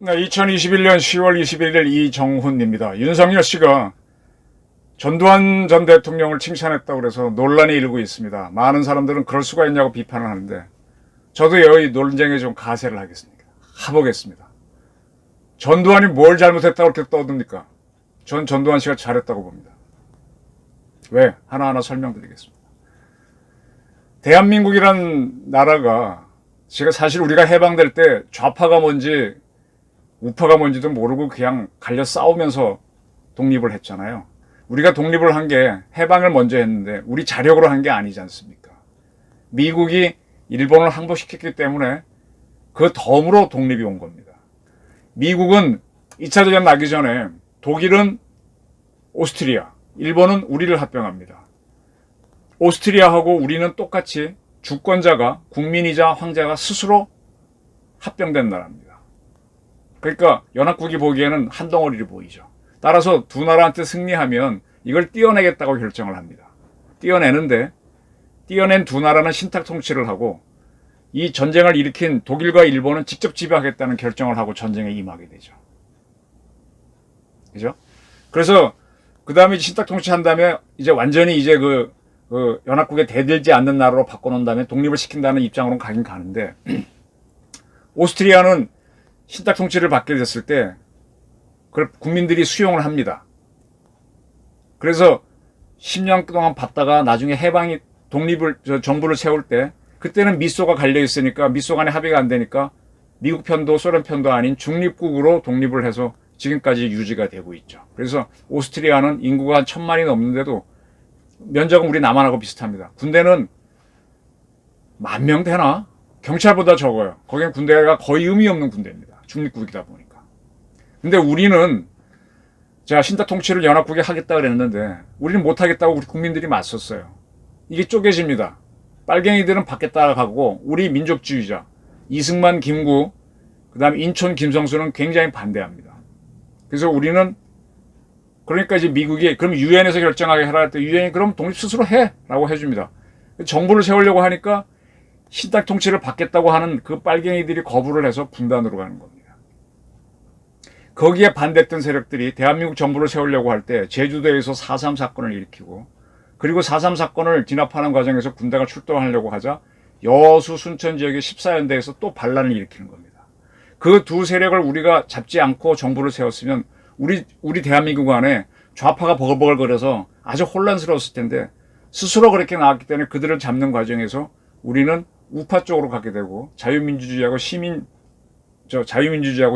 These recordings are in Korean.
네, 2021년 10월 21일 이정훈입니다. 윤석열 씨가 전두환 전 대통령을 칭찬했다고 해서 논란이 일고 있습니다. 많은 사람들은 그럴 수가 있냐고 비판을 하는데 저도 여기 논쟁에 좀 가세를 하보겠습니다. 전두환이 뭘 잘못했다고 그렇게 떠듭니까? 전 전두환 씨가 잘했다고 봅니다. 왜? 하나하나 설명드리겠습니다. 대한민국이란 나라가 제가 사실 우리가 해방될 때 좌파가 뭔지 우파가 뭔지도 모르고 그냥 갈려 싸우면서 독립을 했잖아요. 우리가 독립을 한 게 해방을 먼저 했는데 우리 자력으로 한 게 아니지 않습니까? 미국이 일본을 항복시켰기 때문에 그 덤으로 독립이 온 겁니다. 미국은 2차 대전 나기 전에 독일은 오스트리아, 일본은 우리를 합병합니다. 오스트리아하고 우리는 똑같이 주권자가 국민이자 황제가 스스로 합병된 나라입니다. 그러니까 연합국이 보기에는 한 덩어리로 보이죠. 따라서 두 나라한테 승리하면 이걸 떼어내겠다고 결정을 합니다. 떼어내는데 떼어낸 두 나라는 신탁 통치를 하고 이 전쟁을 일으킨 독일과 일본은 직접 지배하겠다는 결정을 하고 전쟁에 임하게 되죠. 그죠? 그래서 그 다음에 신탁 통치한 다음에 이제 완전히 이제 그 연합국에 대들지 않는 나라로 바꿔놓은 다음에 독립을 시킨다는 입장으로는 가긴 가는데 오스트리아는 신탁 통치를 받게 됐을 때 그걸 국민들이 수용을 합니다. 그래서 10년 동안 받다가 나중에 해방이 정부를 세울 때 그때는 미소가 갈려 있으니까 미소 간에 합의가 안 되니까 미국 편도 소련 편도 아닌 중립국으로 독립을 해서 지금까지 유지가 되고 있죠. 그래서 오스트리아는 인구가 한 1000만이 넘는데도 면적은 우리 남한하고 비슷합니다. 군대는 10,000명 되나? 경찰보다 적어요. 거기는 군대가 거의 의미 없는 군대입니다. 중립국이다 보니까. 근데 우리는 자 신탁 통치를 연합국이 하겠다 그랬는데 우리는 못하겠다고 우리 국민들이 맞섰어요. 이게 쪼개집니다. 빨갱이들은 받겠다 하고 우리 민족주의자 이승만, 김구, 그 다음에 인촌, 김성수는 굉장히 반대합니다. 그래서 우리는 그러니까 이제 미국이 그럼 유엔에서 결정하게 해라 할 때 유엔이 그럼 독립 스스로 해 라고 해줍니다. 정부를 세우려고 하니까 신탁 통치를 받겠다고 하는 그 빨갱이들이 거부를 해서 분단으로 가는 겁니다. 거기에 반대했던 세력들이 대한민국 정부를 세우려고 할 때 제주도에서 4.3 사건을 일으키고 그리고 4.3 사건을 진압하는 과정에서 군대가 출동하려고 하자 여수 순천 지역의 14연대에서 또 반란을 일으키는 겁니다. 그 두 세력을 우리가 잡지 않고 정부를 세웠으면 우리 대한민국 안에 좌파가 버글버글거려서 아주 혼란스러웠을 텐데 스스로 그렇게 나왔기 때문에 그들을 잡는 과정에서 우리는 우파 쪽으로 가게 되고 자유민주주의하고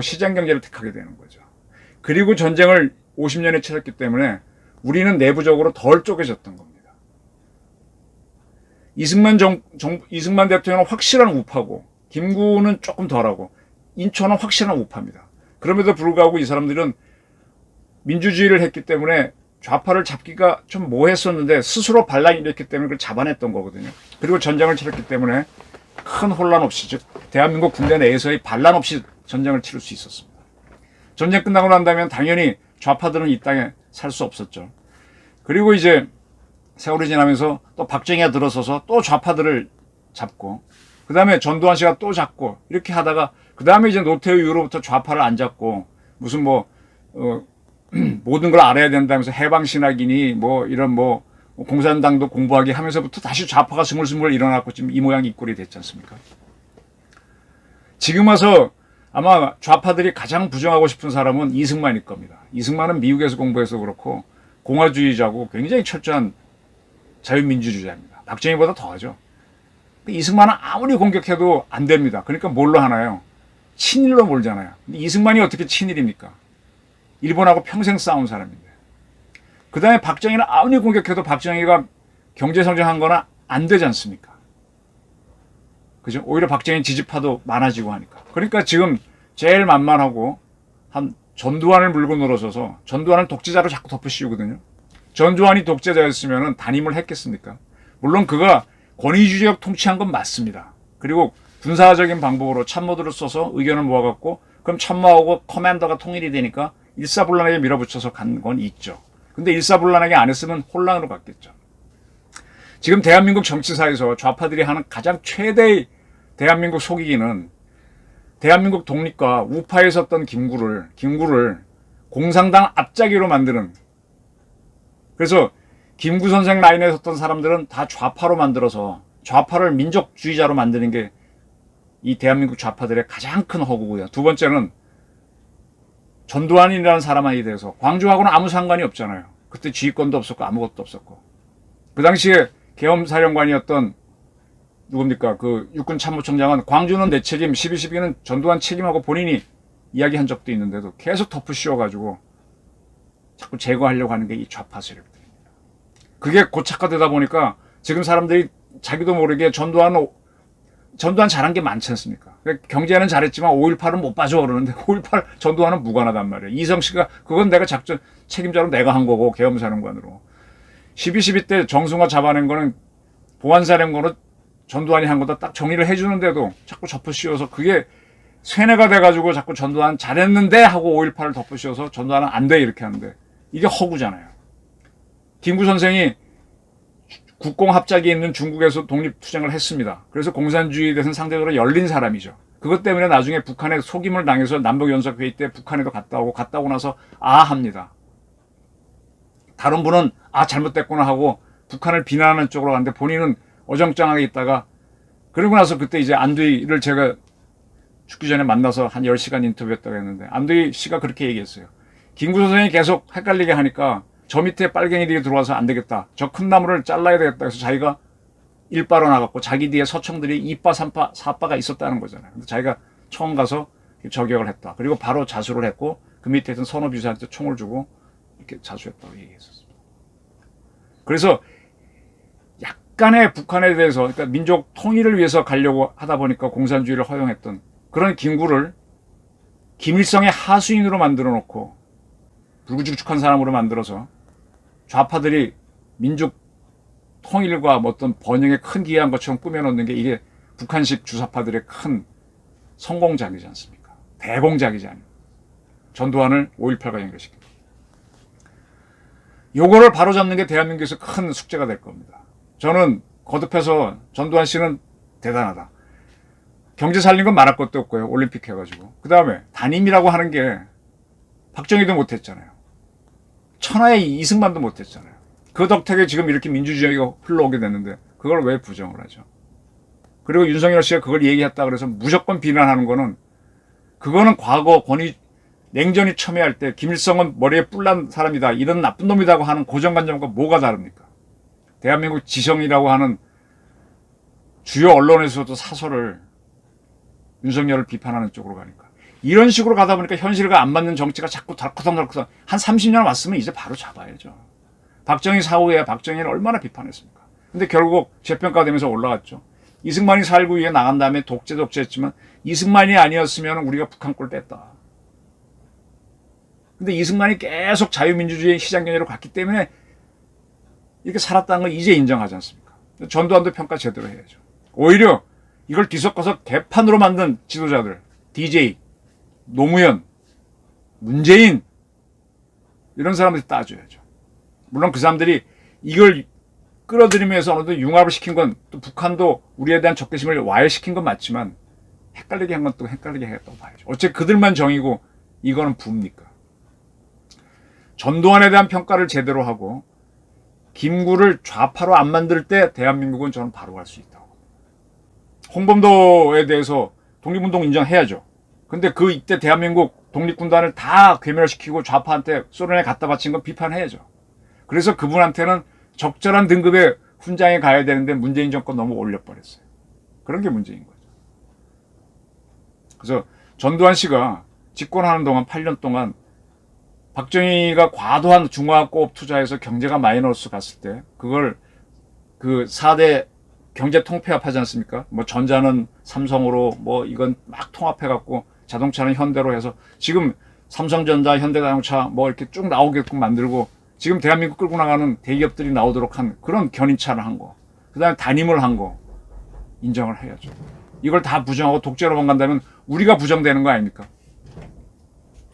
시장경제를 택하게 되는 거죠. 그리고 전쟁을 50년에 치렀기 때문에 우리는 내부적으로 덜 쪼개졌던 겁니다. 이승만 대통령은 확실한 우파고 김구는 조금 덜하고 인천은 확실한 우파입니다. 그럼에도 불구하고 이 사람들은 민주주의를 했기 때문에 좌파를 잡기가 좀 모호했었는데 스스로 반란이 일으켰기 때문에 그걸 잡아냈던 거거든요. 그리고 전쟁을 치렀기 때문에 큰 혼란 없이 즉 대한민국 군대 내에서의 반란 없이 전쟁을 치를 수 있었습니다. 전쟁 끝나고 난 다음에 당연히 좌파들은 이 땅에 살 수 없었죠. 그리고 이제 세월이 지나면서 또 박정희가 들어서서 또 좌파들을 잡고 그 다음에 전두환 씨가 또 잡고 이렇게 하다가 그 다음에 이제 노태우 이후로부터 좌파를 안 잡고 무슨 모든 걸 알아야 된다면서 해방신학이니 이런 공산당도 공부하기 하면서부터 다시 좌파가 스물스물 일어났고 지금 이 모양 이 꼴이 됐지 않습니까? 지금 와서 아마 좌파들이 가장 부정하고 싶은 사람은 이승만일 겁니다. 이승만은 미국에서 공부해서 그렇고 공화주의자고 굉장히 철저한 자유민주주의자입니다. 박정희보다 더하죠. 이승만은 아무리 공격해도 안 됩니다. 그러니까 뭘로 하나요? 친일로 몰잖아요. 근데 이승만이 어떻게 친일입니까? 일본하고 평생 싸운 사람인데. 그 다음에 박정희는 아무리 공격해도 박정희가 경제성장한 거나 안 되지 않습니까? 그죠? 오히려 박정희 지지파도 많아지고 하니까. 그러니까 지금 제일 만만하고 한 전두환을 물고 늘어서서 전두환을 독재자로 자꾸 덮어씌우거든요. 전두환이 독재자였으면 단임을 했겠습니까? 물론 그가 권위주의적 통치한 건 맞습니다. 그리고 군사적인 방법으로 참모들을 써서 의견을 모아갖고 그럼 참모하고 커맨더가 통일이 되니까 일사불란하게 밀어붙여서 간 건 있죠. 근데 일사불란하게 안 했으면 혼란으로 갔겠죠. 지금 대한민국 정치사에서 좌파들이 하는 가장 최대의 대한민국 속이기는 대한민국 독립과 우파에 섰던 김구를 공산당 앞자기로 만드는, 그래서 김구 선생 라인에 섰던 사람들은 다 좌파로 만들어서 좌파를 민족주의자로 만드는 게 이 대한민국 좌파들의 가장 큰 허구고요. 두 번째는 전두환이라는 사람에 대해서, 광주하고는 아무 상관이 없잖아요. 그때 지휘권도 없었고 아무것도 없었고, 그 당시에 계엄사령관이었던 누굽니까? 그 육군 참모총장은 광주는 내 책임, 12.12는 전두환 책임하고 본인이 이야기한 적도 있는데도 계속 덮어 씌워가지고 자꾸 제거하려고 하는 게 이 좌파 세력들입니다. 그게 고착화되다 보니까 지금 사람들이 자기도 모르게 전두환 잘한 게 많지 않습니까? 경제는 잘했지만 5.18은 못 봐줘 그러는데 5.18 전두환은 무관하단 말이에요. 이성씨가 그건 내가 작전 책임자로 내가 한 거고, 계엄사령관으로. 12.12 때 정승화 잡아낸 거는 보안사령관으로 전두환이 한 거다 딱 정리를 해주는데도 자꾸 덮어씌워서 그게 쇠뇌가 돼가지고 자꾸 전두환 잘했는데 하고 5.18을 덮어씌워서 전두환은 안 돼 이렇게 하는데, 이게 허구잖아요. 김구 선생이 국공합작이 있는 중국에서 독립투쟁을 했습니다. 그래서 공산주의에 대해서는 상대적으로 열린 사람이죠. 그것 때문에 나중에 북한에 속임을 당해서 남북연석회의 때 북한에도 갔다 오고 나서 합니다. 다른 분은 잘못됐구나 하고 북한을 비난하는 쪽으로 갔는데 본인은 어정쩡하게 있다가, 그러고 나서 그때 이제 안두희를 제가 죽기 전에 만나서 한 10시간 인터뷰했다고 했는데, 안두희 씨가 그렇게 얘기했어요. 김구 선생이 계속 헷갈리게 하니까 저 밑에 빨갱이들이 들어와서 안 되겠다, 저 큰 나무를 잘라야 되겠다 해서 자기가 일바로 나갔고, 자기 뒤에 서청들이 2파, 3파, 4파가 있었다는 거잖아요. 근데 자기가 처음 가서 저격을 했다. 그리고 바로 자수를 했고, 그 밑에 있던 선호비서한테 총을 주고 이렇게 자수했다고 얘기했었습니다. 그래서 약간의 북한에 대해서, 그러니까 민족 통일을 위해서 가려고 하다 보니까 공산주의를 허용했던 그런 김구를 김일성의 하수인으로 만들어 놓고 불구죽죽한 사람으로 만들어서 좌파들이 민족 통일과 어떤 번영에 큰 기여한 것처럼 꾸며놓는 게, 이게 북한식 주사파들의 큰 성공작이지 않습니까? 대공작이지 않습니까? 전두환을 5.18과 연결시킵니다. 요거를 바로잡는 게 대한민국에서 큰 숙제가 될 겁니다. 저는 거듭해서 전두환 씨는 대단하다. 경제 살린 건 말할 것도 없고요. 올림픽 해가지고. 그 다음에 단임이라고 하는 게 박정희도 못했잖아요. 천하의 이승만도 못했잖아요. 그 덕택에 지금 이렇게 민주주의가 흘러오게 됐는데 그걸 왜 부정을 하죠? 그리고 윤석열 씨가 그걸 얘기했다 그래서 무조건 비난하는 거는, 그거는 과거 냉전이 첨예할 때 김일성은 머리에 뿔난 사람이다, 이런 나쁜 놈이라고 하는 고정관념과 뭐가 다릅니까? 대한민국 지성이라고 하는 주요 언론에서도 사설을 윤석열을 비판하는 쪽으로 가니까, 이런 식으로 가다 보니까 현실과 안 맞는 정치가 자꾸 덜커덩덜커덩 한 30년 왔으면 이제 바로 잡아야죠. 박정희 사후에 박정희를 얼마나 비판했습니까? 근데 결국 재평가되면서 올라갔죠. 이승만이 살고 위에 나간 다음에 독재했지만 이승만이 아니었으면 우리가 북한 꼴 뺐다. 근데 이승만이 계속 자유민주주의 시장경제로 갔기 때문에 이렇게 살았다는 걸 이제 인정하지 않습니까? 전두환도 평가 제대로 해야죠. 오히려 이걸 뒤섞어서 개판으로 만든 지도자들, DJ, 노무현, 문재인, 이런 사람들이 따져야죠. 물론 그 사람들이 이걸 끌어들이면서 어느 정도 융합을 시킨 건, 또 북한도 우리에 대한 적개심을 와해시킨 건 맞지만 헷갈리게 한 건 또 헷갈리게 하겠다고 봐야죠. 어째 그들만 정이고 이거는 부입니까? 전두환에 대한 평가를 제대로 하고 김구를 좌파로 안 만들 때 대한민국은 저는 바로 갈 수 있다고. 홍범도에 대해서 독립운동 인정해야죠. 근데 이때 대한민국 독립군단을 다 괴멸시키고 좌파한테 소련에 갖다 바친 건 비판해야죠. 그래서 그분한테는 적절한 등급의 훈장에 가야 되는데 문재인 정권 너무 올려버렸어요. 그런 게 문제인 거죠. 그래서 전두환 씨가 집권하는 동안 8년 동안 박정희가 과도한 중화학고업 투자해서 경제가 마이너스 갔을 때 그걸 그 4대 경제 통폐합하지 않습니까? 뭐 전자는 삼성으로, 뭐 이건 막 통합해갖고 자동차는 현대로 해서 지금 삼성전자, 현대자동차 뭐 이렇게 쭉 나오게끔 만들고 지금 대한민국 끌고 나가는 대기업들이 나오도록 한 그런 견인차를 한 거. 그 다음에 단임을 한 거. 인정을 해야죠. 이걸 다 부정하고 독재로만 간다면 우리가 부정되는 거 아닙니까?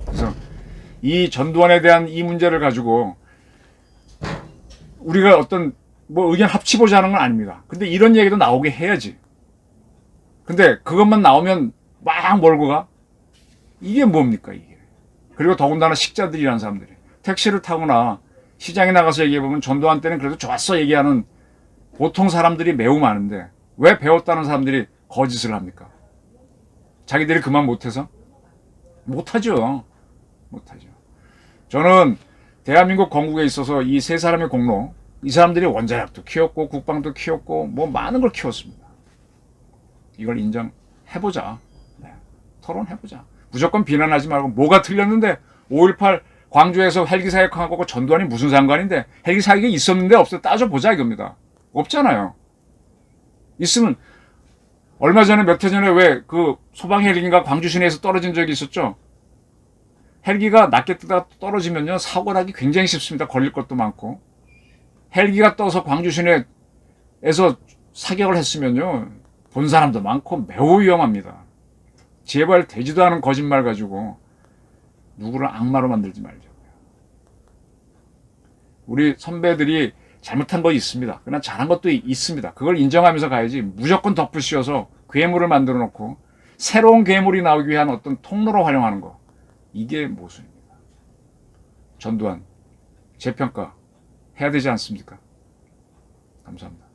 그래서 이 전두환에 대한 이 문제를 가지고 우리가 어떤 뭐 의견 합치보자는 건 아닙니다. 근데 이런 얘기도 나오게 해야지. 근데 그것만 나오면 막 몰고 가? 이게 뭡니까 이게. 그리고 더군다나 식자들이라는 사람들이 택시를 타거나 시장에 나가서 얘기해보면 전두환 때는 그래도 좋았어 얘기하는 보통 사람들이 매우 많은데 왜 배웠다는 사람들이 거짓을 합니까? 자기들이 그만 못해서? 못하죠. 못하죠. 저는 대한민국 건국에 있어서 이 세 사람의 공로, 이 사람들이 원자력도 키웠고 국방도 키웠고 뭐 많은 걸 키웠습니다. 이걸 인정해보자. 네. 토론해보자. 무조건 비난하지 말고 뭐가 틀렸는데 5.18 광주에서 헬기 사격하고 전두환이 무슨 상관인데 헬기 사격이 있었는데 없어 따져보자 이겁니다. 없잖아요. 있으면 얼마 전에 몇 해 전에 왜 그 소방 헬기인가 광주 시내에서 떨어진 적이 있었죠. 헬기가 낮게 뜨다가 떨어지면요 사고 나기 굉장히 쉽습니다. 걸릴 것도 많고 헬기가 떠서 광주 시내에서 사격을 했으면요 본 사람도 많고 매우 위험합니다. 제발 되지도 않은 거짓말 가지고 누구를 악마로 만들지 말자고요. 우리 선배들이 잘못한 거 있습니다. 그러나 잘한 것도 있습니다. 그걸 인정하면서 가야지 무조건 덮을 씌워서 괴물을 만들어 놓고 새로운 괴물이 나오기 위한 어떤 통로로 활용하는 거. 이게 모순입니다. 전두환 재평가 해야 되지 않습니까? 감사합니다.